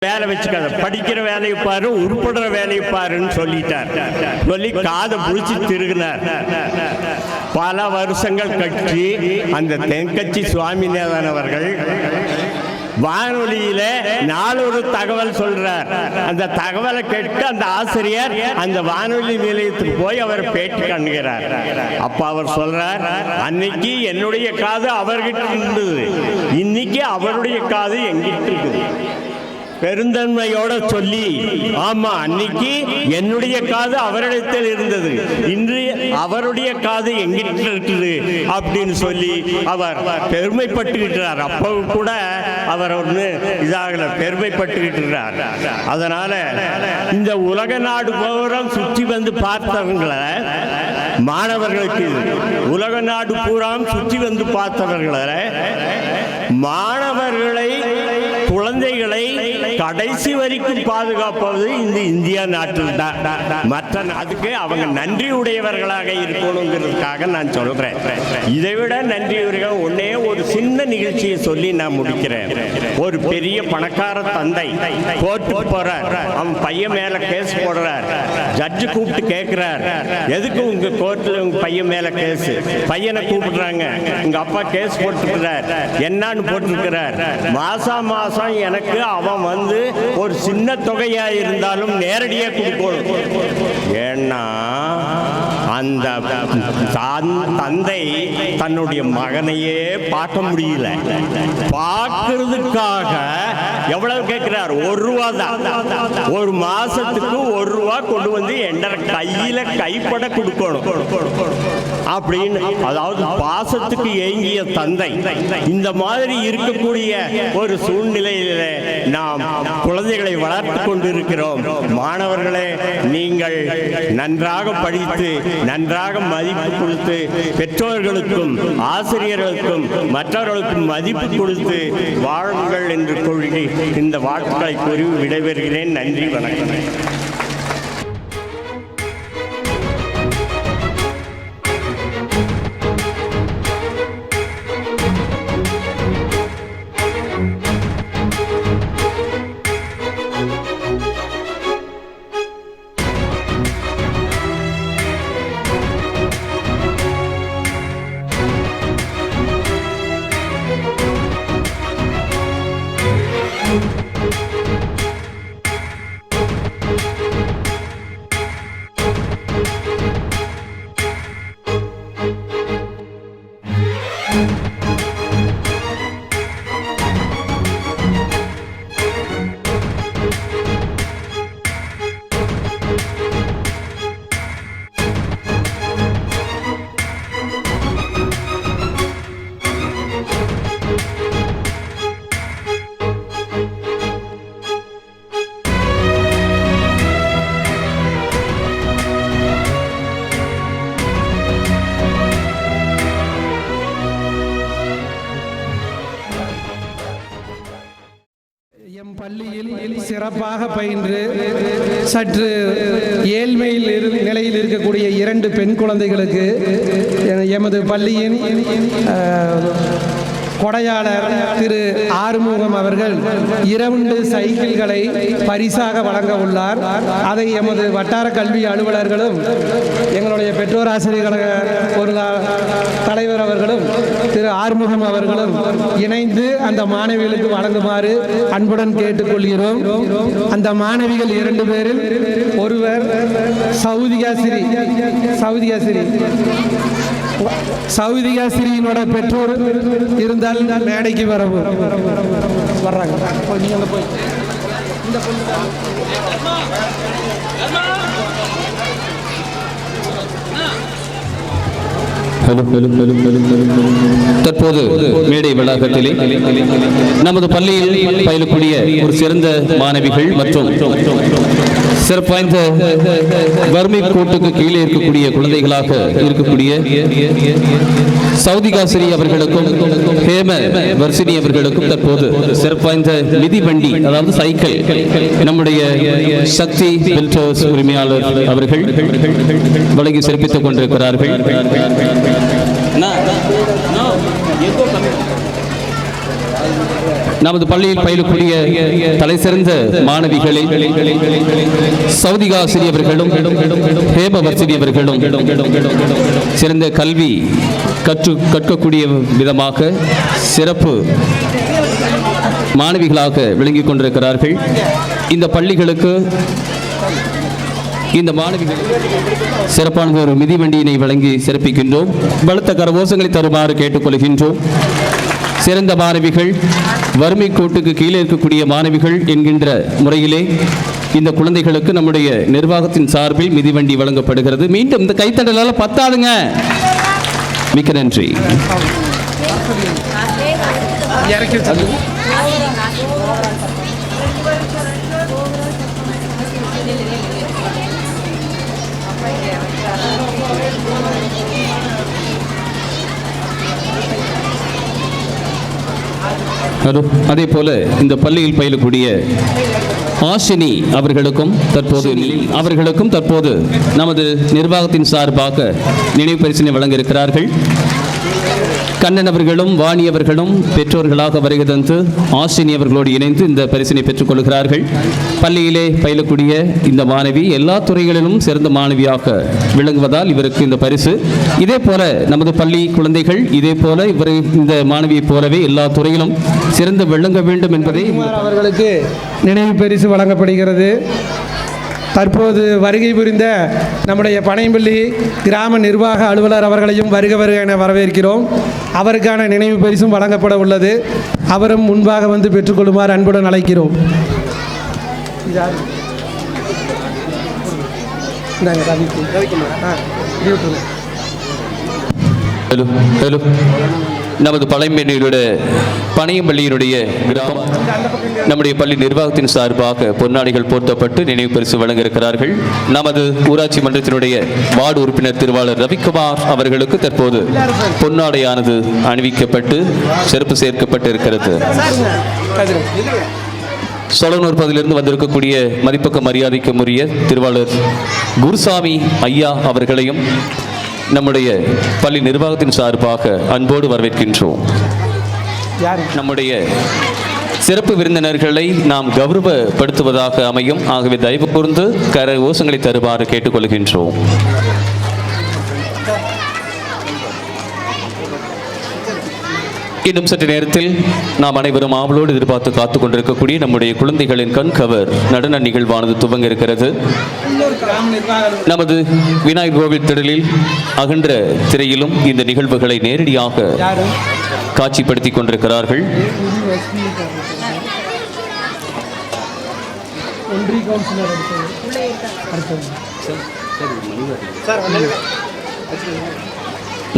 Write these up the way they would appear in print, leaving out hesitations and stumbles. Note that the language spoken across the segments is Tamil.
வேலை வச்சுக்காத, படிக்கிற வேலையை பாரு, உருப்படுற வேலையை பாருன்னு சொல்லிட்டார். சொல்லி காதை புடிச்சு திருகினார். பல வருஷங்கள் கழிச்சு அந்த தென்கட்சி சுவாமிநாதன் அவர்கள் வானொலியில நாளொரு தகவல் சொல்றார். அந்த தகவலை கேட்டு அந்த ஆசிரியர் அந்த வானொலி நிலையத்துக்கு போய் அவர் பேட்டி காண்கிறார். அப்ப அவர் சொல்றார், அன்னைக்கு என்னுடைய காது அவர்கிட்ட இருந்தது, இன்னைக்கு அவருடைய காது எங்கிட்ட இருக்குது. பெருந்தன்மையோட சொல்லி, ஆமா அன்னைக்கு என்னுடைய காது அவரிடத்தில் இருந்தது, இன்று அவருடைய காது எங்கிட்ட இருக்குது அப்படின்னு சொல்லி அவர் பெருமைப்பட்டுக்கிட்டார். அப்போ கூட அவர் ஒன்று இதாக பெருமைப்பட்டுக்கிட்டார். அதனால இந்த உலக நாடு பூரம் சுற்றி வந்து பார்த்தவங்களை மாணவர்களுக்கு, உலக நாடு பூராம் சுற்றி வந்து பார்த்தவர்களை மாணவர்களை, குழந்தைகளை கடைசி வரைக்கும் பாதுகாப்பது இந்த இந்தியா நாட்டில் தான். மற்ற அதுக்கு அவங்க நன்றி உடையவர்களாக இருக்கணுங்கிறதுக்காக நான் சொல்றேன். இதை விட நன்றியுடைய ஒன்னே ஒரு சின்ன நிகழ்ச்சியை சொல்லி நான் முடிக்கிறேன். ஒரு பெரிய பணக்கார தந்தை கோர்ட்டுக்கு போறார். அவன் பையன் மேல கேஸ் போடுறார். ஜட்ஜு கூப்பிட்டு கேட்கிறார், எதுக்கு உங்க கோர்ட்ல உங்க பையன் மேல கேஸ்? பையனை கூப்பிடுறாங்க, உங்க அப்பா கேஸ் போட்டுக்கிறார், என்னன்னு போட்டிருக்கிறார், மாசம் மாசம் எனக்கு அவன் வந்து ஒரு சின்ன தொகையா இருந்தாலும் நேரடியாக கொடுக்கணும். ஏன்னா அந்த தந்தை தன்னுடைய மகனையே பார்க்க முடியல, பார்க்கறதுக்காக எவ்வளவு கேட்கிறார்? 1 ரூபா தான். ஒரு மாசத்துக்கு 1 ரூபா கொண்டு வந்து என்ற கையில கைப்பட கொடுக்கணும் அப்படின்னு. அதாவது பாசத்துக்கு ஏங்கிய தந்தை. இந்த மாதிரி இருக்கக்கூடிய ஒரு சூழ்நிலையில நாம் குழந்தைகளை வளர்த்து கொண்டிருக்கிறோம். மாணவர்களே, நீங்கள் நன்றாக படித்து நன்றாக மதிப்பு கொடுத்து பெற்றோர்களுக்கும் ஆசிரியர்களுக்கும் மற்றவர்களுக்கும் மதிப்பு கொடுத்து வாழுங்கள் என்று கூறி இந்த வாழ்த்துக்களை கூறி விடைபெறுகிறேன். நன்றி, வணக்கம். எம் பள்ளியில் சிறப்பாக பயின்று சற்று ஏழ்மையில் நிலையில் இருக்கக்கூடிய 2 பெண் குழந்தைகளுக்கு எமது பள்ளியின் கொடையாளர் திரு ஆறுமுகம் அவர்கள் 2 சைக்கிள்களை பரிசாக வழங்க உள்ளார். அதை எமது வட்டார கல்வி அலுவலர்களும் எங்களுடைய பெற்றோர் ஆசிரியர் ஒரு தலைவர் அவர்களும் திரு ஆறுமுகம் அவர்களும் இணைந்து அந்த மாணவிகளுக்கு வழங்குமாறு அன்புடன் கேட்டுக்கொள்கிறோம். அந்த மாணவிகள் 2 பேரில் ஒருவர் சவுதிகாசிரியினோட பெற்றோர் இருந்தால் மேடைக்கு வரவும் வர்றாங்க. போய் இந்த தற்போது மேடை வளாகத்திலே நமது பள்ளியில் பயிலக்கூடிய ஒரு சிறந்த மாணவிகள் மற்றும் சிறப்பு வாய்ந்த வறுமை கோட்டுக்கு கீழே இருக்கக்கூடிய குழந்தைகளாக இருக்கக்கூடிய சவுதிகாசிரி அவர்களுக்கும் ஹேம வர்சினி அவர்களுக்கும் தற்போது சிறப்பு வாய்ந்த மிதிவண்டி, அதாவது சைக்கிள், நம்முடைய சக்தி பில்டர்ஸ் உரிமையாளர் அவர்கள் வழங்கி சிறப்பித்துக் கொண்டிருக்கிறார்கள். No, no, no, நமது பள்ளியில் பயிலக்கூடிய தலை சிறந்த மாணவிகளை சௌதிகா சிறியவர்களும் ஹேமவர்சினி அவர்களும் சிறந்த கல்வி கற்கக்கூடிய விதமாக சிறப்பு மாணவிகளாக விளங்கிக் கொண்டிருக்கிறார்கள். இந்த பள்ளிகளுக்கு இந்த மாணவிகள் சிறப்பான ஒரு மிதிவண்டியினை வழங்கி சிறப்பிக்கின்றோம். பலத்த கரகோஷங்களை தருமாறு கேட்டுக்கொள்கின்றோம். சிறந்த மாணவிகள், வறுமை கோட்டுக்கு கீழே இருக்கக்கூடிய மாணவிகள் என்கின்ற முறையிலே இந்த குழந்தைகளுக்கு நம்முடைய நிர்வாகத்தின் சார்பில் மிதிவண்டி வழங்கப்படுகிறது. மீண்டும் இந்த கைத்தடலால் பத்தாதுங்க. மிக்க நன்றி. அதே போல இந்த பள்ளியில் பயிலக்கூடிய ஆஷினி அவர்களுக்கும் தற்போது நமது நிர்வாகத்தின் சார்பாக நினைவு பரிசினை வழங்க இருக்கிறார்கள். கண்ணன் அவர்களும் வாணி அவர்களும் பெற்றோர்களாக வருகை தந்து ஆஷினி அவர்களோடு இணைந்து இந்த பரிசினை பெற்றுக் கொள்கிறார்கள். பள்ளியிலே பயிலக்கூடிய இந்த மாணவி எல்லா துறைகளிலும் சிறந்த மாணவியாக விளங்குவதால் இவருக்கு இந்த பரிசு. இதே போல நமது பள்ளி குழந்தைகள் இதே போல இவர் இந்த மாணவியைப் போலவே எல்லா துறையிலும் சிறந்து விளங்க வேண்டும் என்பதை அவர்களுக்கு நினைவு பரிசு வழங்கப்படுகிறது. தற்போது வருகை புரிந்த நம்முடைய பனையம்பள்ளி கிராம நிர்வாக அலுவலர் அவர்களையும் வருக என வரவேற்கிறோம். அவருக்கான நினைவு பரிசும் வழங்கப்பட உள்ளது. அவரும் முன்பாக வந்து பெற்றுக்கொள்ளுமாறு அன்புடன் அழைக்கிறோம். நமது பனையம்பள்ளியினுடைய கிராமம் நம்முடைய பள்ளி நிர்வாகத்தின் சார்பாக பொன்னாடிகள் போர்த்தப்பட்டு நினைவு பரிசு வழங்க இருக்கிறார்கள். நமது ஊராட்சி மன்றத்தினுடைய வார்டு உறுப்பினர் திருவாளர் ரவிக்குமார் அவர்களுக்கு தற்போது பொன்னாடையானது அணிவிக்கப்பட்டு சிறப்பு சேர்க்கப்பட்டு இருக்கிறது. சோழனூர் பகுதியிலிருந்து வந்திருக்கக்கூடிய மதிப்புக்கு மரியாதைக்கு உரிய திருவாளர் குருசாமி ஐயா அவர்களையும் நம்முடைய பள்ளி நிர்வாகத்தின் சார்பாக அன்போடு வரவேற்கின்றோம். நம்முடைய சிறப்பு விருந்தினர்களை நாம் கௌரவப்படுத்துவதாக அமையும். ஆகவே தயவு கூர்ந்து கர ஓசங்களை தருமாறு கேட்டுக்கொள்கின்றோம். இன்னும் சற்று நேரத்தில் நாம் அனைவரும் ஆவலோடு எதிர்பார்த்து காத்துக் கொண்டிருக்கக்கூடிய நம்முடைய குழந்தைகளின் கண்கவர் நடன நிகழ்வானது துவங்க இருக்கிறது. நமது விநாயகர் கோவில் திடலில் அகன்ற திரையிலும் இந்த நிகழ்வுகளை நேரடியாக காட்சிப்படுத்திக் கொண்டிருக்கிறார்கள்.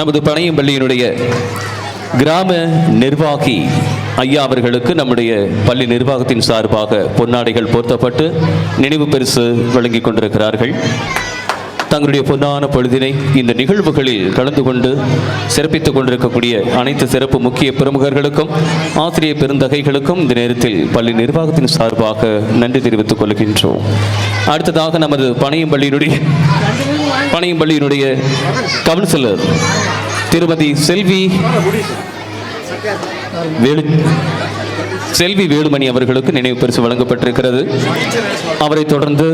நமது பனையம்பள்ளியினுடைய கிராம நிர்வாகி ஐயா அவர்களுக்கு நம்முடைய பள்ளி நிர்வாகத்தின் சார்பாக பொன்னாடைகள் போர்த்தப்பட்டு நினைவு பரிசு வழங்கிக் கொண்டிருக்கிறார்கள். தங்களுடைய பொன்னான பொழுதினை இந்த நிகழ்வுகளில் கலந்து கொண்டு சிறப்பித்துக் கொண்டிருக்கக்கூடிய அனைத்து சிறப்பு முக்கிய பிரமுகர்களுக்கும் ஆசிரியர் பெருந்தகைகளுக்கும் இந்த நேரத்தில் பள்ளி நிர்வாகத்தின் சார்பாக நன்றி தெரிவித்துக் கொள்கின்றோம். அடுத்ததாக நமது பனையம்பள்ளியினுடைய கவுன்சிலர் திருமதி செல்வி வேலுமணி அவர்களுக்கு நினைவு பரிசு வழங்கப்பட்டிருக்கிறது. அவரை தொடர்ந்து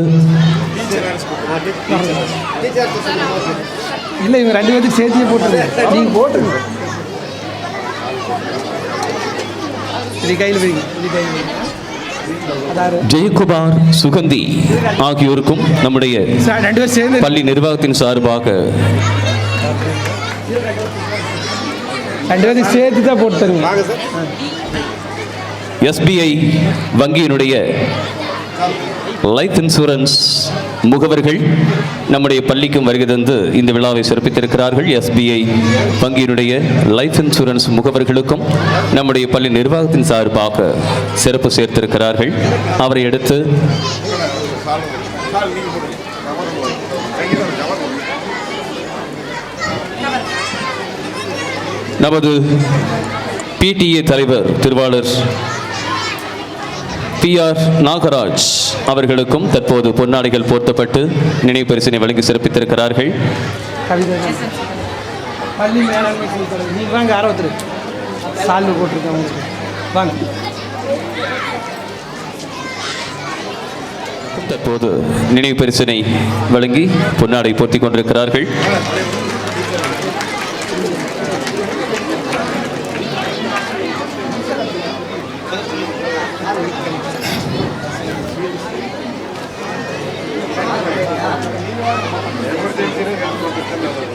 இல்லை, இவங்க ரெண்டு பேருக்கு சேர்த்தியே போட்டுருங்க. நீங்க போட்டுருங்க. ஜெயக்குமார் சுகந்தி ஆகியோருக்கும் நம்முடைய பள்ளி நிர்வாகத்தின் சார்பாக ரெண்டு பேருக்கு சேர்த்து தான் போட்டு தருங்க. SBI வங்கியினுடைய லைஃப் இன்சூரன்ஸ் முகவர்கள் நம்முடைய பள்ளிக்கும் வருகை தந்து இந்த விழாவை சிறப்பித்திருக்கிறார்கள். SBI வங்கியினுடைய லைஃப் இன்சூரன்ஸ் முகவர்களுக்கும் நம்முடைய பள்ளி நிர்வாகத்தின் சார்பாக சிறப்பு சேர்த்திருக்கிறார்கள். அவரை அடுத்து நமது PTA தலைவர் திருவாளர் PR நாகராஜ் அவர்களுக்கும் தற்போது பொன்னாடைகள் போர்த்தப்பட்டு நினைவு பரிசினை வழங்கி சிறப்பித்திருக்கிறார்கள். பள்ளி மேலாண்மை நீங்க வாங்க, ஆர்வத்தில் சால்வு போட்டிருக்கேன். வாங்க தற்போது நினைவு பரிசினை வழங்கி பொன்னாடை போர்த்திக் கொண்டிருக்கிறார்கள். Emergency